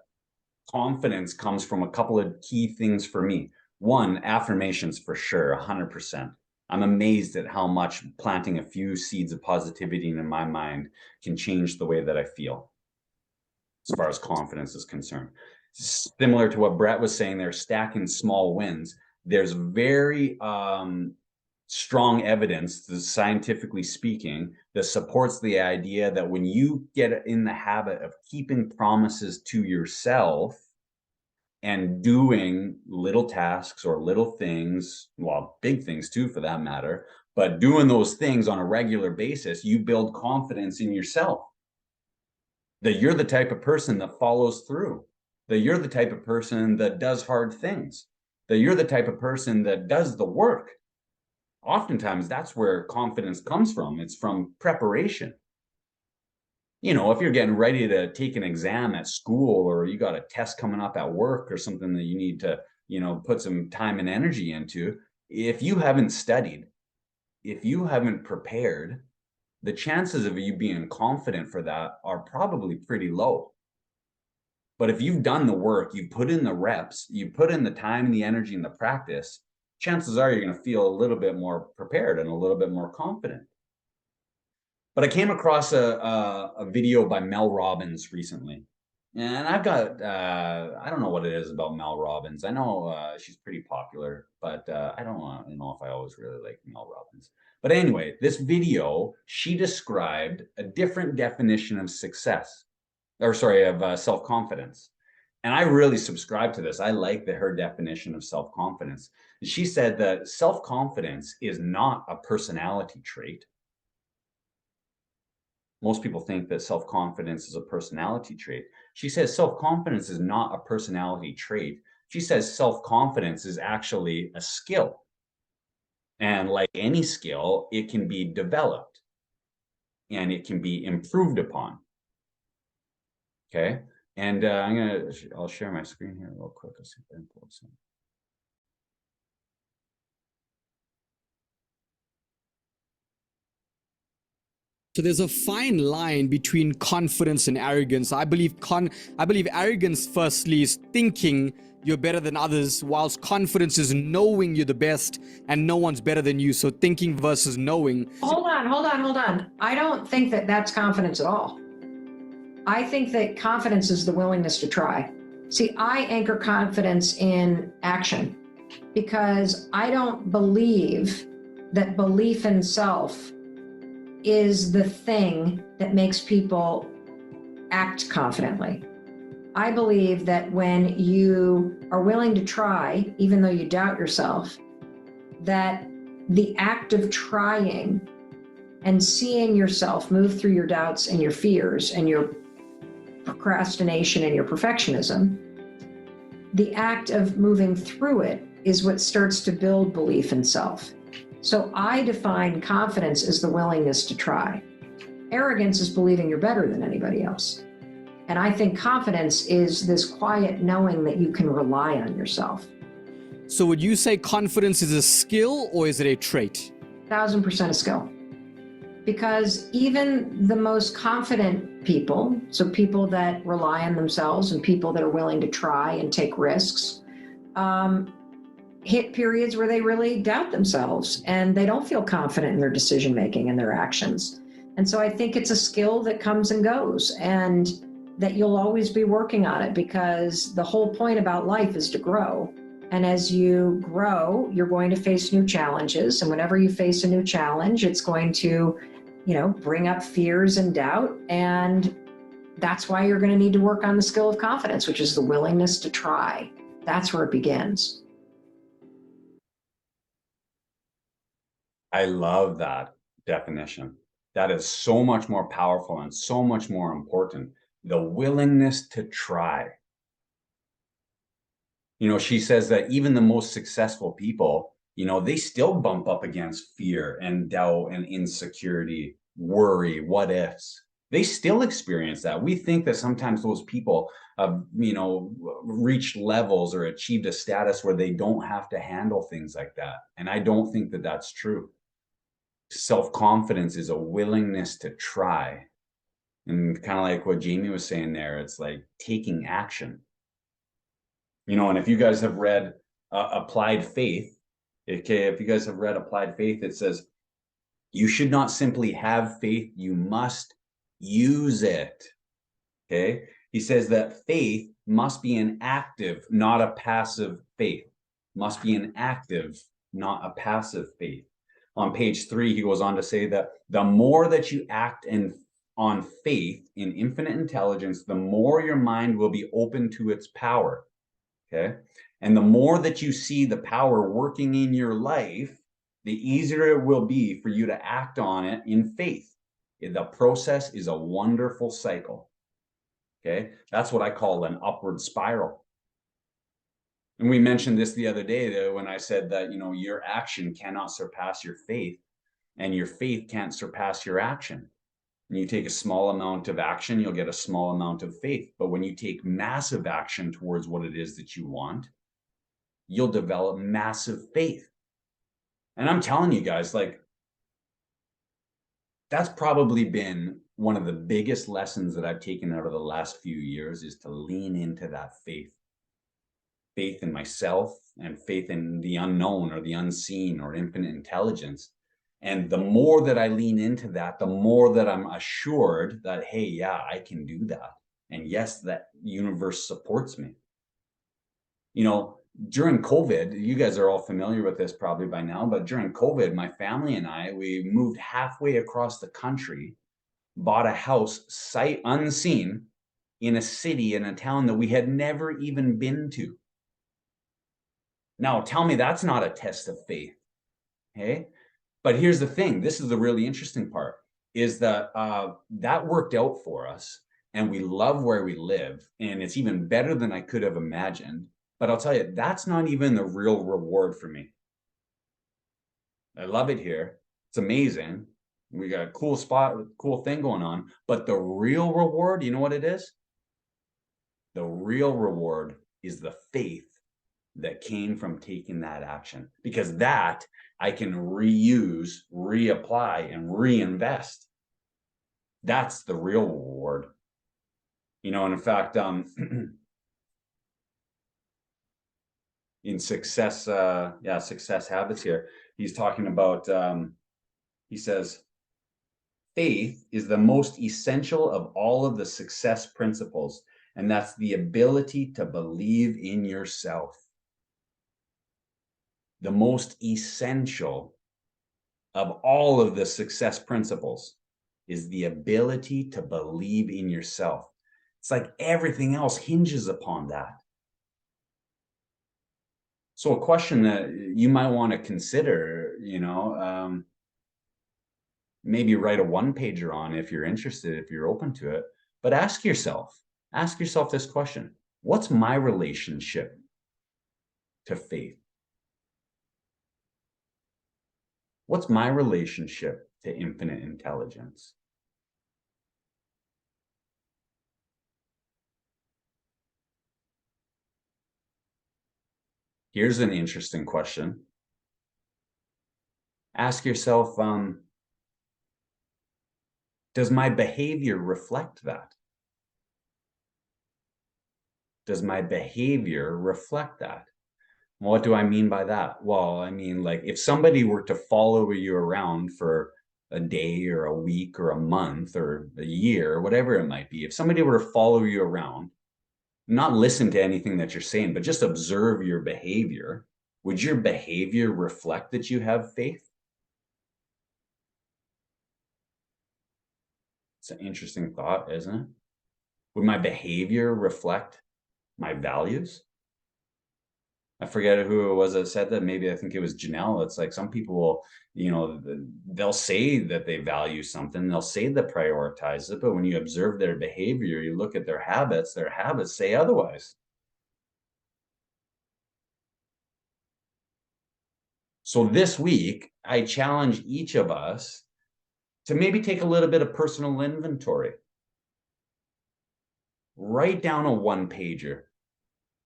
confidence comes from a couple of key things for me. One, affirmations for sure, 100%. I'm amazed at how much planting a few seeds of positivity in my mind can change the way that I feel as far as confidence is concerned. Similar to what Brett was saying there, stacking small wins. There's very strong evidence, scientifically speaking, that supports the idea that when you get in the habit of keeping promises to yourself and doing little tasks or little things, well, big things too, for that matter, but doing those things on a regular basis, you build confidence in yourself. That you're the type of person that follows through, that you're the type of person that does hard things, that you're the type of person that does the work. Oftentimes that's where confidence comes from. It's from preparation. You know, if you're getting ready to take an exam at school, or you got a test coming up at work or something that you need to, you know, put some time and energy into, if you haven't studied, if you haven't prepared, the chances of you being confident for that are probably pretty low. But if you've done the work, you put in the reps, you put in the time and the energy and the practice, chances are you're going to feel a little bit more prepared and a little bit more confident. But I came across a video by Mel Robbins recently. And I've got, I don't know what it is about Mel Robbins. I know she's pretty popular, but I don't know if I always really like Mel Robbins. But anyway, this video, she described a different definition of success, or sorry, of self-confidence. And I really subscribe to this. I like her definition of self-confidence. She said that self-confidence is not a personality trait. Most people think that self-confidence is a personality trait. She says self-confidence is not a personality trait. She says self-confidence is actually a skill. And like any skill, it can be developed and it can be improved upon. Okay. And I'll share my screen here real quick. Let's see if I can pull this in. So there's a fine line between confidence and arrogance. I believe arrogance firstly is thinking you're better than others, whilst confidence is knowing you're the best and no one's better than you. So thinking versus knowing. Hold on. I don't think that that's confidence at all. I think that confidence is the willingness to try. See, I anchor confidence in action because I don't believe that belief in self is the thing that makes people act confidently. I believe that when you are willing to try, even though you doubt yourself, that the act of trying and seeing yourself move through your doubts and your fears and your procrastination and your perfectionism, the act of moving through it is what starts to build belief in self. So I define confidence as the willingness to try. Arrogance is believing you're better than anybody else. And I think confidence is this quiet knowing that you can rely on yourself. So would you say confidence is a skill or is it a trait? 1000% a skill. Because even the most confident people, so people that rely on themselves and people that are willing to try and take risks, hit periods where they really doubt themselves and they don't feel confident in their decision-making and their actions. And so I think it's a skill that comes and goes, and that you'll always be working on it, because the whole point about life is to grow. And as you grow, you're going to face new challenges. And whenever you face a new challenge, it's going to, bring up fears and doubt. And that's why you're going to need to work on the skill of confidence, which is the willingness to try. That's where it begins. I love that definition. That is so much more powerful and so much more important. The willingness to try. She says that even the most successful people, they still bump up against fear and doubt and insecurity, worry, what ifs. They still experience that. We think that sometimes those people have, reached levels or achieved a status where they don't have to handle things like that. And I don't think that that's true. Self-confidence is a willingness to try. And kind of like what Jamie was saying there, it's like taking action. And if you guys have read Applied Faith, okay, if you guys have read Applied Faith, it says, you should not simply have faith, you must use it. Okay, he says that faith must be an active, not a passive faith. Must be an active, not a passive faith. On page 3, he goes on to say that the more that you act on faith in infinite intelligence, the more your mind will be open to its power. Okay. And the more that you see the power working in your life, the easier it will be for you to act on it in faith. The process is a wonderful cycle. Okay. That's what I call an upward spiral. And we mentioned this the other day that when I said that, your action cannot surpass your faith, and your faith can't surpass your action. When you take a small amount of action, you'll get a small amount of faith. But when you take massive action towards what it is that you want, you'll develop massive faith. And I'm telling you guys, that's probably been one of the biggest lessons that I've taken out of the last few years, is to lean into that faith. Faith in myself and faith in the unknown or the unseen or infinite intelligence. And the more that I lean into that, the more that I'm assured that, hey, yeah, I can do that. And yes, that universe supports me. During COVID, you guys are all familiar with this probably by now, but during COVID, my family and I, we moved halfway across the country, bought a house sight unseen in a city, in a town that we had never even been to. Now, tell me that's not a test of faith, okay? But here's the thing, this is the really interesting part, is that that worked out for us, and we love where we live, and it's even better than I could have imagined. But I'll tell you, that's not even the real reward for me. I love it here. It's amazing. We got a cool spot, cool thing going on. But the real reward, you know what it is? The real reward is the faith that came from taking that action, because that I can reuse, reapply, and reinvest. That's the real reward. And in fact, in Success Habits here, he's talking about, he says, faith is the most essential of all of the success principles, and that's the ability to believe in yourself. The most essential of all of the success principles is the ability to believe in yourself. It's like everything else hinges upon that. So a question that you might want to consider, maybe write a one-pager on if you're interested, if you're open to it, but ask yourself this question: what's my relationship to faith? What's my relationship to infinite intelligence? Here's an interesting question. Ask yourself, does my behavior reflect that? Does my behavior reflect that? What do I mean by that? Well, I mean, like if somebody were to follow you around for a day or a week or a month or a year, whatever it might be, if somebody were to follow you around, not listen to anything that you're saying, but just observe your behavior, would your behavior reflect that you have faith? It's an interesting thought, isn't it? Would my behavior reflect my values? I forget who it was that said that. Maybe I think it was Janelle. It's like some people will, you know, they'll say that they value something, they'll say they prioritize it, but when you observe their behavior, you look at their habits say otherwise. So this week, I challenge each of us to maybe take a little bit of personal inventory. Write down a one-pager.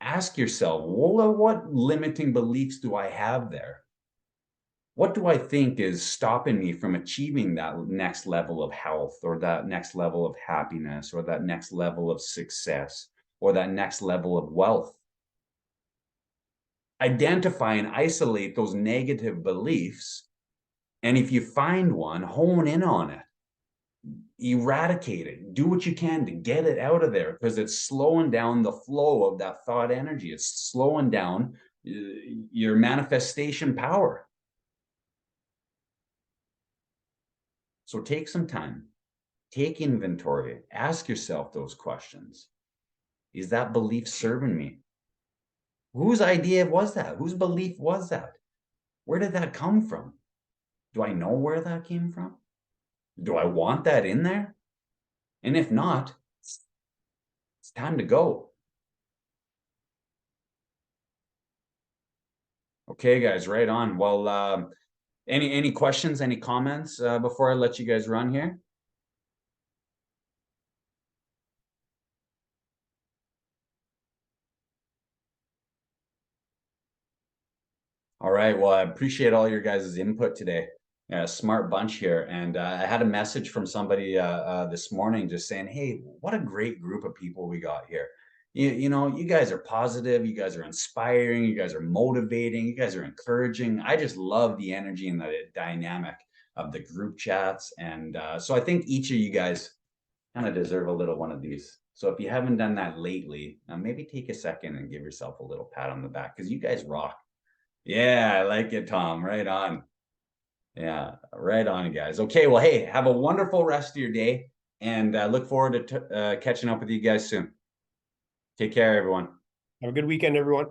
Ask yourself, well, what limiting beliefs do I have there? What do I think is stopping me from achieving that next level of health, or that next level of happiness, or that next level of success, or that next level of wealth? Identify and isolate those negative beliefs. And if you find one, hone in on it. Eradicate it. Do what you can to get it out of there, because it's slowing down the flow of that thought energy. It's slowing down your manifestation power. So take some time, take inventory, ask yourself those questions. Is that belief serving me? Whose idea was that? Whose belief was that? Where did that come from? Do I know where that came from? Do I want that in there? And if not, it's time to go. Okay, guys, right on. Well, any questions, any comments before I let you guys run here? All right, well, I appreciate all your guys' input today. Smart bunch here. And I had a message from somebody this morning just saying, hey, what a great group of people we got here. You know, you guys are positive, you guys are inspiring, you guys are motivating, you guys are encouraging. I just love the energy and the dynamic of the group chats. And so I think each of you guys kind of deserve a little one of these. So if you haven't done that lately, maybe take a second and give yourself a little pat on the back, because you guys rock. Yeah, I like it, Tom. Right on. Yeah, right on, guys. Okay, well, hey, have a wonderful rest of your day, and look forward to catching up with you guys soon. Take care, everyone. Have a good weekend, everyone.